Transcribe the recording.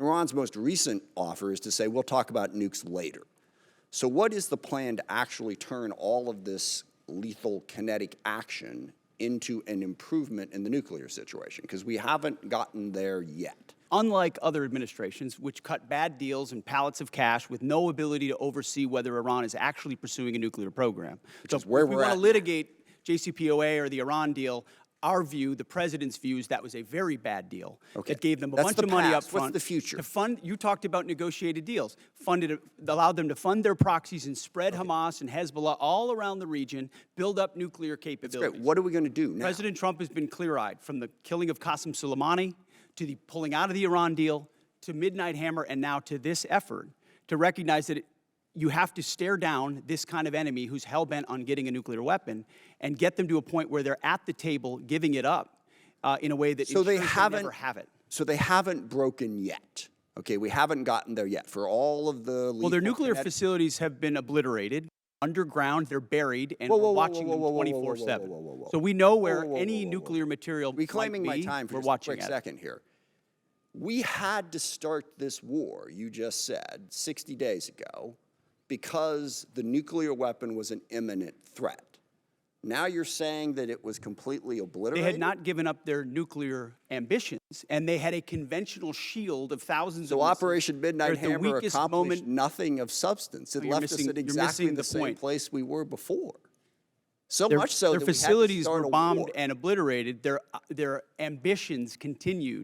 Iran's most recent offer is to say, we'll talk about nukes later. So what is the plan to actually turn all of this lethal kinetic action into an improvement in the nuclear situation? Because we haven't gotten there yet. Unlike other administrations, which cut bad deals and pallets of cash with no ability to oversee whether Iran is actually pursuing a nuclear program. Which is where if we want to litigate JCPOA or the Iran deal, our view, the president's view, is that was a very bad deal. Okay. That gave them a That's bunch the of money up past. front. What's the future? To fund, you talked about negotiated deals. Allowed them to fund their proxies and spread Hamas and Hezbollah all around the region, build up nuclear capabilities. That's great. What are we going to do now? President Trump has been clear-eyed, from the killing of Qasem Soleimani to the pulling out of the Iran deal to Midnight Hammer and now to this effort to recognize that you have to stare down this kind of enemy who's hell-bent on getting a nuclear weapon and get them to a point where they're at the table giving it up in a way that ensures they never have it. So they haven't broken yet. Okay, we haven't gotten there yet for all of the Well, their nuclear facilities have been obliterated. Underground, they're buried, and we're watching them 24/7. So we know where any nuclear material reclaiming might be. my time for we're just watching a quick it. second here. We had to start this war, you just said, 60 days ago, because the nuclear weapon was an imminent threat. Now you're saying that it was completely obliterated? They had not given up their nuclear ambitions, and they had a conventional shield of thousands of So missiles. Operation Midnight Hammer accomplished nothing of substance. It left us at exactly the same place we were before. So much so that their facilities we had to start were bombed a war. and obliterated. Their ambitions continued.